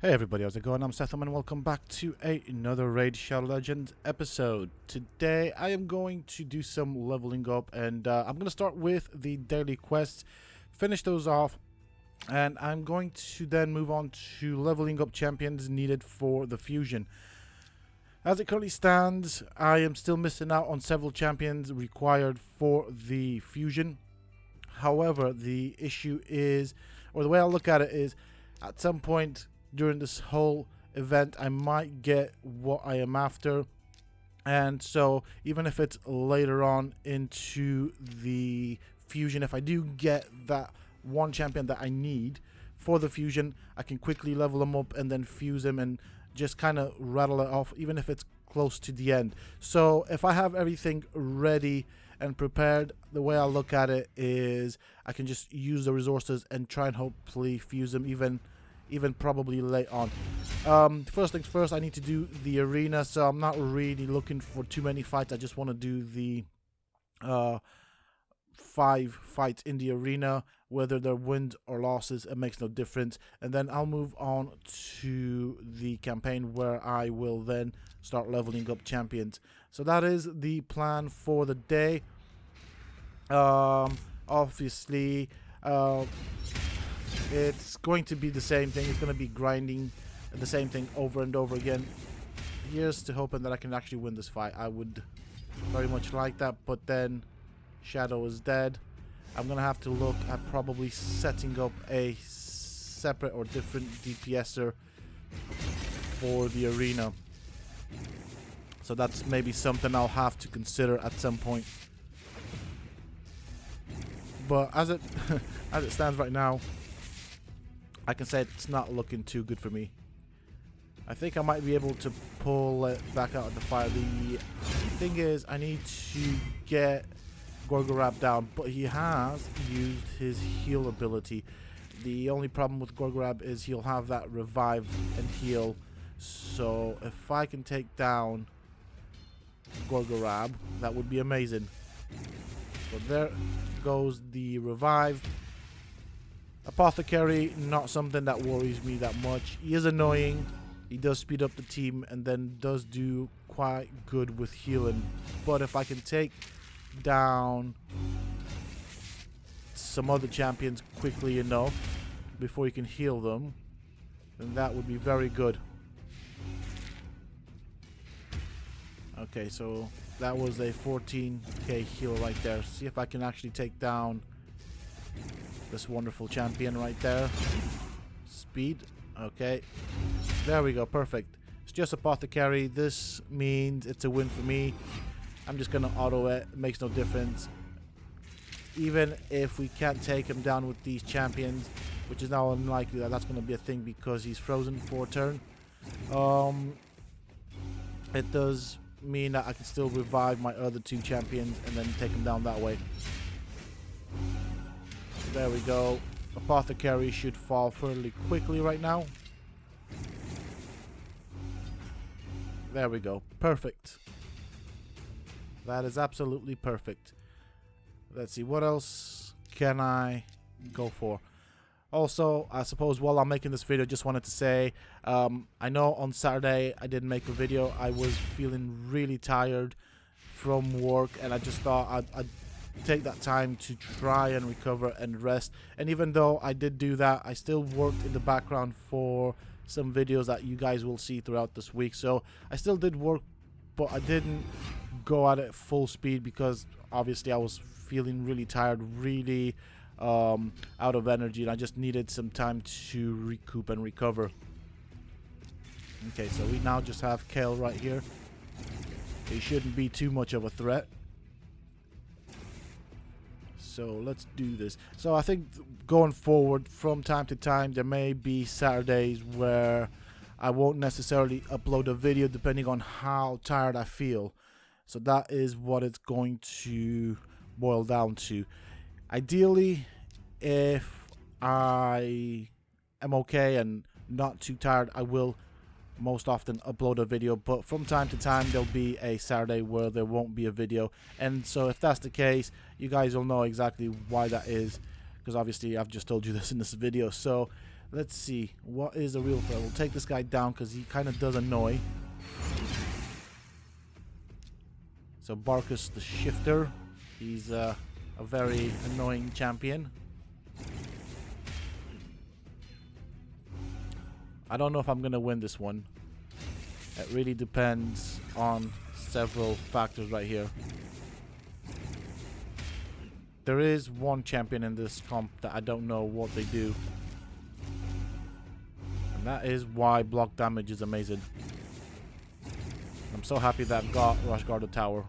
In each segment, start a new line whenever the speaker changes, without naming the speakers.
Hey everybody, how's it going? I'm Sethum and welcome back to another Raid Shadow Legends episode. Today I am going to do some leveling up and I'm going to start with the daily quests, finish those off, and I'm going to then move on to leveling up champions needed for the fusion. As it currently stands, I am still missing out on several champions required for the fusion. However, the issue is, or the way I look at it is, at some point during this whole event I might get what I am after, and so even if it's later on into the fusion, if I do get that one champion that I need for the fusion, I can quickly level him up and then fuse him and just kind of rattle it off, even if it's close to the end. So if I have everything ready and prepared, the way I look at it is I can just use the resources and try and hopefully fuse them even probably late on. First things first, I need to do the arena, so I'm not really looking for too many fights. I just want to do the 5 fights in the arena. Whether they're wins or losses, it makes no difference, and then I'll move on to the campaign where I will then start leveling up champions. So that is the plan for the day. Obviously it's going to be the same thing. It's going to be grinding the same thing over and over again. Here's to hoping that I can actually win this fight. I would very much like that, but then Shadow is dead. I'm going to have to look at probably setting up a separate or different DPSer for the arena. So that's maybe something I'll have to consider at some point. But as it as it stands right now, I can say it's not looking too good for me. I think I might be able to pull it back out of the fire. The thing is, I need to get Gorgorab down, but he has used his heal ability. The only problem with Gorgorab is he'll have that revive and heal. So if I can take down Gorgorab, that would be amazing. So there goes the revive. Apothecary, not something that worries me that much. He is annoying. He does speed up the team and then does do quite good with healing. But if I can take down some other champions quickly enough before you can heal them, then that would be very good. Okay, so that was a 14k heal right there. See if I can actually take down this wonderful champion right there. Speed. Okay. There we go. Perfect. It's just Apothecary. This means it's a win for me. I'm just going to auto it. It makes no difference. Even if we can't take him down with these champions, which is now unlikely that that's going to be a thing because he's frozen for a turn. It does mean that I can still revive my other 2 champions and then take them down that way. There we go. Apothecary should fall fairly quickly right now. There we go. Perfect. That is absolutely perfect. Let's see, what else can I go for? Also, I suppose while I'm making this video, just wanted to say, I know on Saturday I didn't make a video. I was feeling really tired from work, and I just thought I'd take that time to try and recover and rest. And even though I did do that, I still worked in the background for some videos that you guys will see throughout this week. So I still did work, but I didn't go at it full speed because obviously I was feeling really tired, really out of energy, and I just needed some time to recoup and recover. Okay, so we now just have Kale right here. He shouldn't be too much of a threat. So let's do this. So I think going forward, from time to time, there may be Saturdays where I won't necessarily upload a video depending on how tired I feel. So that is what it's going to boil down to. Ideally, if I am okay and not too tired, I will most often upload a video, but from time to time there'll be a Saturday where there won't be a video. And so if that's the case, you guys will know exactly why that is, because obviously I've just told you this in this video. So Let's see. What is a real threat? We'll take this guy down because he kind of does annoy. So Barkus the Shifter. He's a very annoying champion. I don't know if I'm going to win this one. It really depends on several factors right here. There is one champion in this comp that I don't know what they do. And that is why block damage is amazing. I'm so happy that I've got Rush Guard the Tower.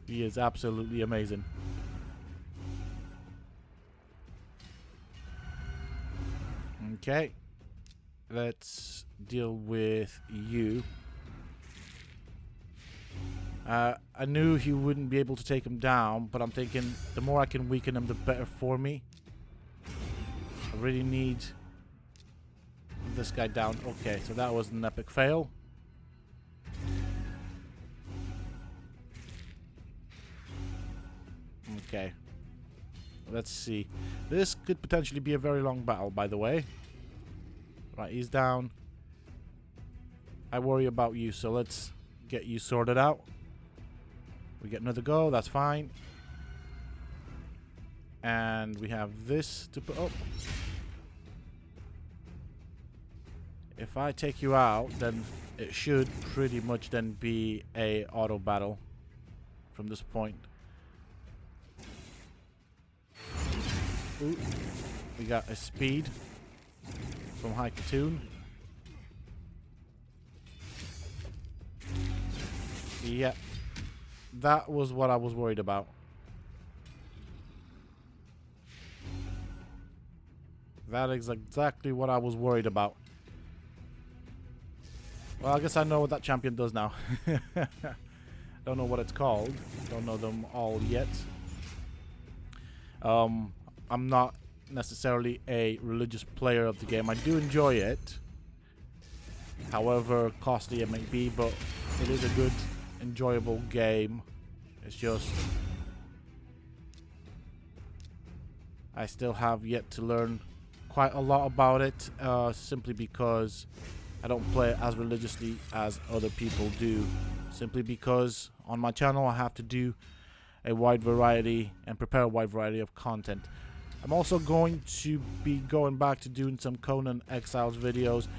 He is absolutely amazing. Okay. Let's deal with you. I knew he wouldn't be able to take him down, but I'm thinking the more I can weaken him, the better for me. I really need this guy down. Okay, so that was an epic fail. Okay. Let's see. This could potentially be a very long battle, by the way. Right, he's down. I worry about you, so let's get you sorted out. We get another go, that's fine. And we have this to put up. If I take you out, then it should pretty much then be a auto battle from this point. Ooh, we got a speed from High Katoon. Yep. That was what I was worried about. That is exactly what I was worried about. Well, I guess I know what that champion does now. Don't know what it's called. Don't know them all yet. I'm not necessarily a religious player of the game. I do enjoy it. However costly it may be, but it is a good, enjoyable game. It's just I still have yet to learn quite a lot about it, simply because I don't play it as religiously as other people do. Simply because on my channel I have to do a wide variety and prepare a wide variety of content. I'm also going to be going back to doing some Conan Exiles videos.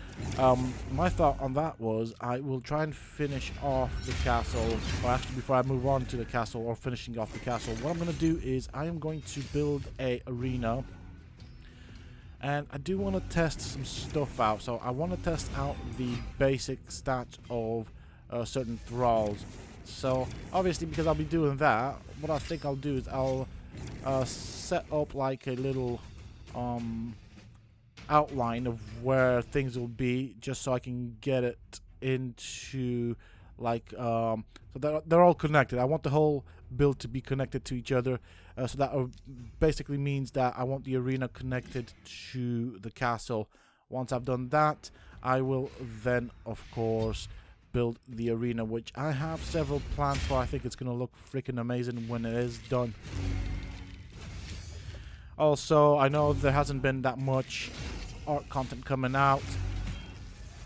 My thought on that was I will try and finish off the castle, or actually before I move on to the castle or finishing off the castle, what I'm going to do is I am going to build a arena. And I do want to test some stuff out. So I want to test out the basic stats of certain thralls. So obviously, because I'll be doing that, what I think I'll do is I'll set up like a little outline of where things will be, just so I can get it into like so that they're all connected. I want the whole build to be connected to each other, so that basically means that I want the arena connected to the castle. Once I've done that, I will then of course build the arena, which I have several plans for. I think it's gonna look freaking amazing when it is done. Also, I know there hasn't been that much art content coming out.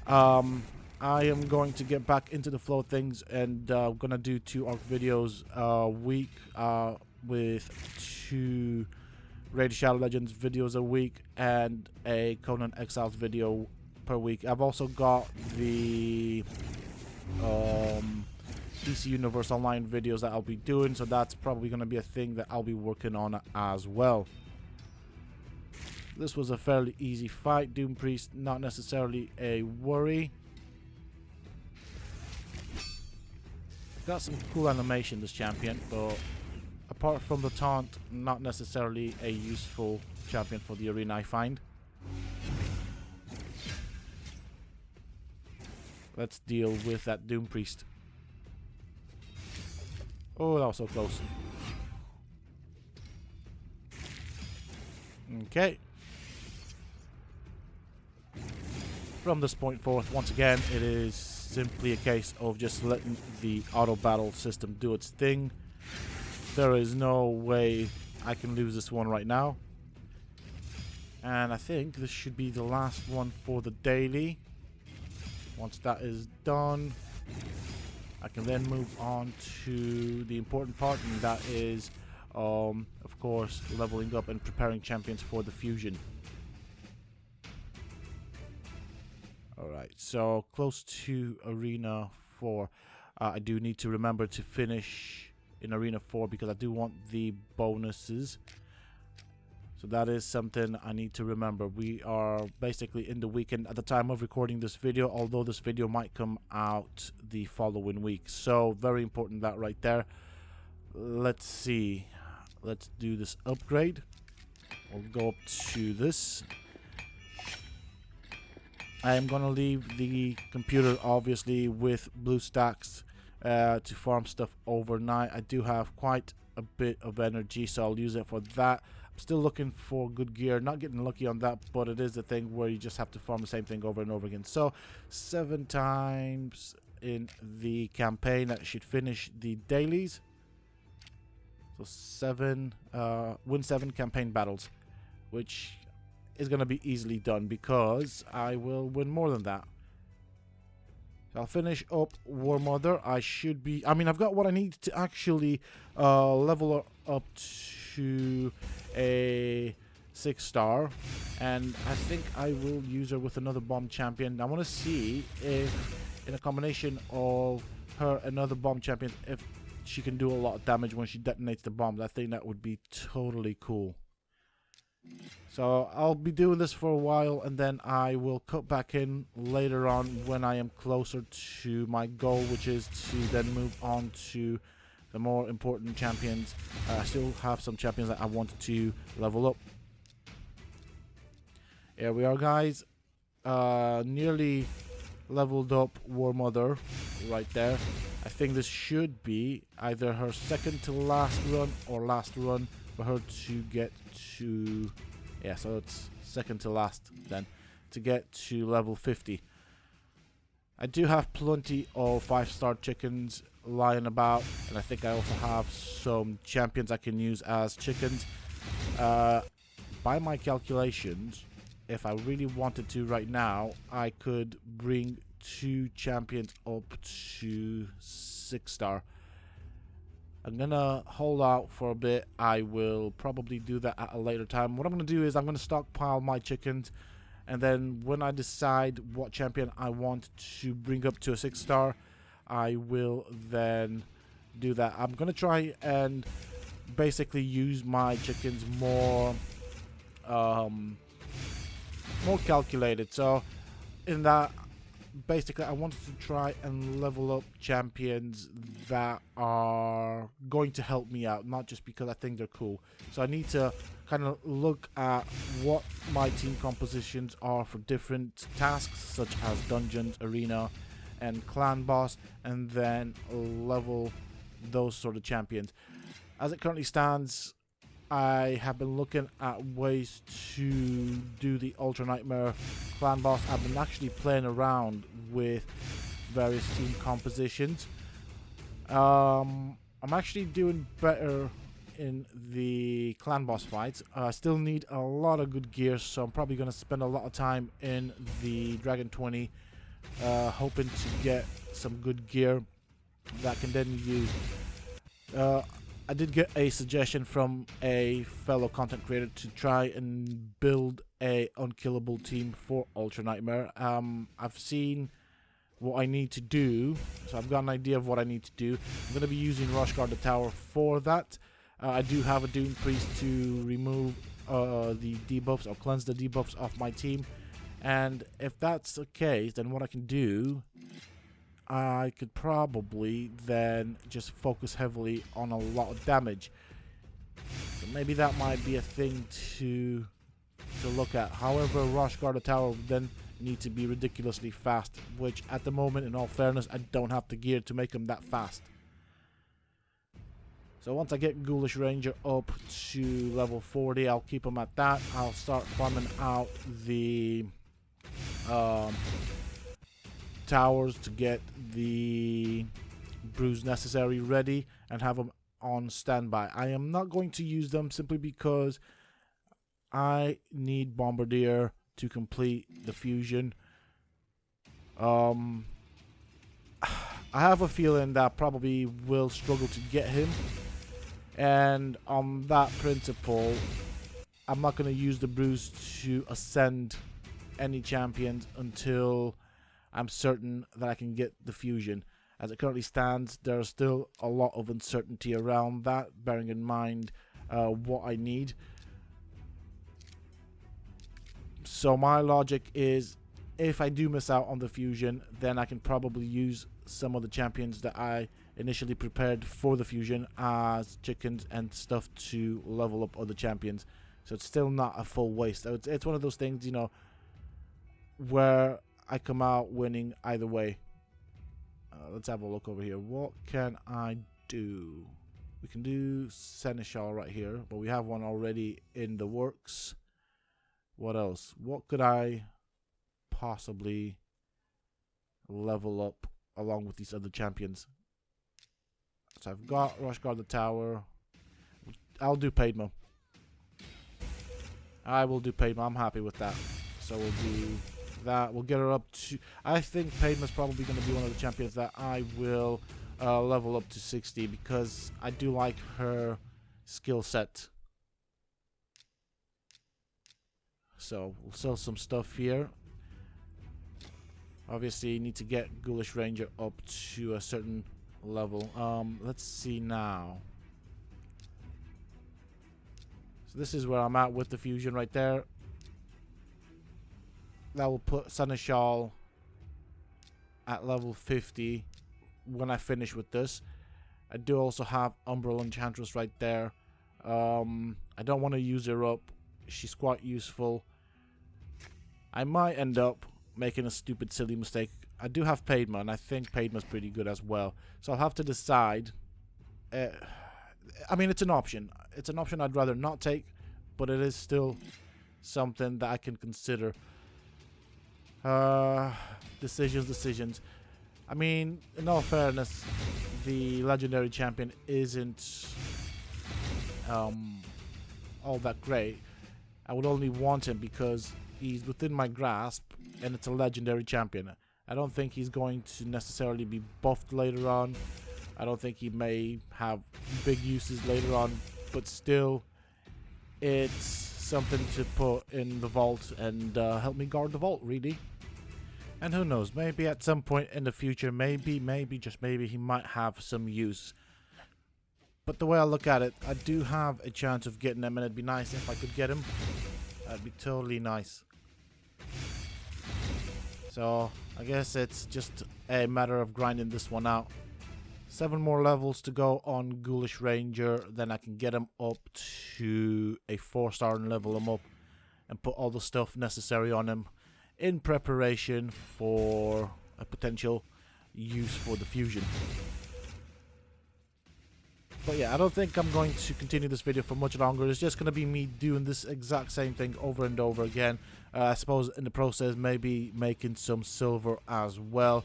I am going to get back into the flow of things, and I'm gonna do 2 art videos a week, with 2 Raid Shadow Legends videos a week and a Conan Exiles video per week. I've also got the DC Universe Online videos that I'll be doing, so that's probably going to be a thing that I'll be working on as well. This was a fairly easy fight. Doom Priest, not necessarily a worry. Got some cool animation, this champion, but apart from the taunt, not necessarily a useful champion for the arena, I find. Let's deal with that Doom Priest. Oh, that was so close. Okay. From this point forth, once again, it is simply a case of just letting the auto battle system do its thing. There is no way I can lose this one right now. And I think this should be the last one for the daily. Once that is done, I can then move on to the important part, and that is, of course, leveling up and preparing champions for the fusion. Alright, so close to Arena 4. I do need to remember to finish in Arena 4 because I do want the bonuses. So that is something I need to remember. We are basically in the weekend at the time of recording this video, although this video might come out the following week. So very important, that right there. Let's see. Let's do this upgrade. We'll go up to this. I am going to leave the computer obviously with blue stacks to farm stuff overnight. I do have quite a bit of energy, so I'll use it for that. I'm still looking for good gear, not getting lucky on that, but it is the thing where you just have to farm the same thing over and over again. So 7 times in the campaign, that should finish the dailies. So win 7 campaign battles, which is going to be easily done because I will win more than that. So I'll finish up War Mother. I've got what I need to actually level her up to a 6-star, and I think I will use her with another bomb champion. I want to see if in a combination of her and another bomb champion, if she can do a lot of damage when she detonates the bombs. I think that would be totally cool. So I'll be doing this for a while, and then I will cut back in later on when I am closer to my goal, which is to then move on to the more important champions. I still have some champions that I wanted to level up. Here we are, guys. Nearly leveled up War Mother right there. I think this should be either her second to last run or last run for her to get to, yeah, so it's second to last then, to get to level 50. I do have plenty of 5-star chickens lying about, and I think I also have some champions I can use as chickens. By my calculations, if I really wanted to right now, I could bring 2 champions up to 6-star. I'm gonna hold out for a bit. I will probably do that at a later time. What I'm gonna do is I'm gonna stockpile my chickens, and then when I decide what champion I want to bring up to a 6-star, I will then do that. I'm gonna try and basically use my chickens more calculated. So in that, basically I wanted to try and level up champions that are going to help me out, not just because I think they're cool. So I need to kind of look at what my team compositions are for different tasks, such as dungeons, arena, and clan boss, and then level those sort of champions. As it currently stands, I have been looking at ways to do the Ultra Nightmare clan boss. I've been actually playing around with various team compositions. I'm actually doing better in the clan boss fights. I still need a lot of good gear, so I'm probably going to spend a lot of time in the Dragon 20 hoping to get some good gear that I can then use. I did get a suggestion from a fellow content creator to try and build a unkillable team for Ultra Nightmare. I've seen what I need to do, so I've got an idea of what I need to do. I'm going to be using Rush Guard the Tower for that. I do have a Doom Priest to remove the debuffs or cleanse the debuffs off my team, and if that's the case, then what I can do, I could probably then just focus heavily on a lot of damage. So maybe that might be a thing to look at. However, Rush Guard the Tower would then need to be ridiculously fast, which at the moment, in all fairness, I don't have the gear to make them that fast. So once I get Ghoulish Ranger up to level 40, I'll keep him at that. I'll start farming out the towers to get the brews necessary ready and have them on standby. I am not going to use them simply because I need Bombardier to complete the fusion. I have a feeling that probably will struggle to get him. And on that principle, I'm not going to use the bruise to ascend any champions until I'm certain that I can get the fusion. As it currently stands, there's still a lot of uncertainty around that, bearing in mind what I need. So my logic is, if I do miss out on the fusion, then I can probably use some of the champions that I initially prepared for the fusion as chickens and stuff to level up other champions. So it's still not a full waste. It's one of those things, you know, where I come out winning either way. Let's have a look over here. What can I do? We can do Seneschal right here, but we have one already in the works. What else? What could I possibly level up along with these other champions? So I've got Rush Guard the Tower. I'll do Padma. I will do Padma. I'm happy with that. So we'll do that. We'll get her up to... I think Padma's probably going to be one of the champions that I will level up to 60 because I do like her skill set. So we'll sell some stuff here. Obviously, you need to get Ghoulish Ranger up to a certain level. Let's see now. So this is where I'm at with the fusion right there. That will put Seneschal at level 50 when I finish with this. I do also have Umbral Enchantress right there. I don't want to use her up. She's quite useful. I might end up making a stupid, silly mistake. I do have Padma, and I think Padma's pretty good as well. So I'll have to decide. I mean, it's an option. It's an option I'd rather not take, but it is still something that I can consider. Decisions. I mean, in all fairness, the legendary champion isn't all that great. I would only want him because he's within my grasp and it's a legendary champion. I don't think he's going to necessarily be buffed later on. I don't think he may have big uses later on, but still, it's something to put in the vault and help me guard the vault, really. And who knows, maybe at some point in the future, maybe, just maybe, he might have some use. But the way I look at it, I do have a chance of getting him, and it'd be nice if I could get him. That'd be totally nice. So, I guess it's just a matter of grinding this one out. 7 more levels to go on Ghoulish Ranger, then I can get him up to a 4-star and level him up and put all the stuff necessary on him in preparation for a potential use for the fusion. But yeah, I don't think I'm going to continue this video for much longer. It's just going to be me doing this exact same thing over and over again. I suppose in the process maybe making some silver as well.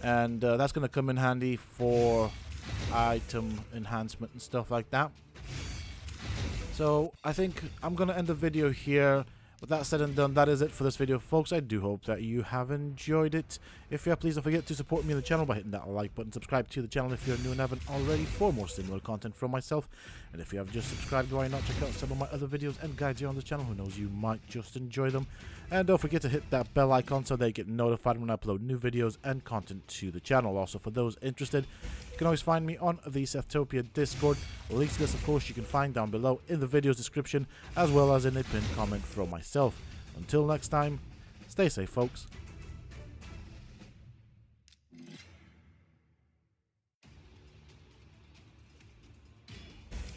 And that's going to come in handy for item enhancement and stuff like that. So I think I'm going to end the video here. With that said and done, that is it for this video, folks. I do hope that you have enjoyed it. If you have, please don't forget to support me on the channel by hitting that like button. Subscribe to the channel if you're new and haven't already for more similar content from myself. And if you have just subscribed, why not check out some of my other videos and guides here on the channel? Who knows, you might just enjoy them. And don't forget to hit that bell icon so they get notified when I upload new videos and content to the channel. Also, for those interested, you can always find me on the Sethtopia Discord. Links to this, of course, you can find down below in the video's description, as well as in a pinned comment from myself. Until next time, stay safe, folks.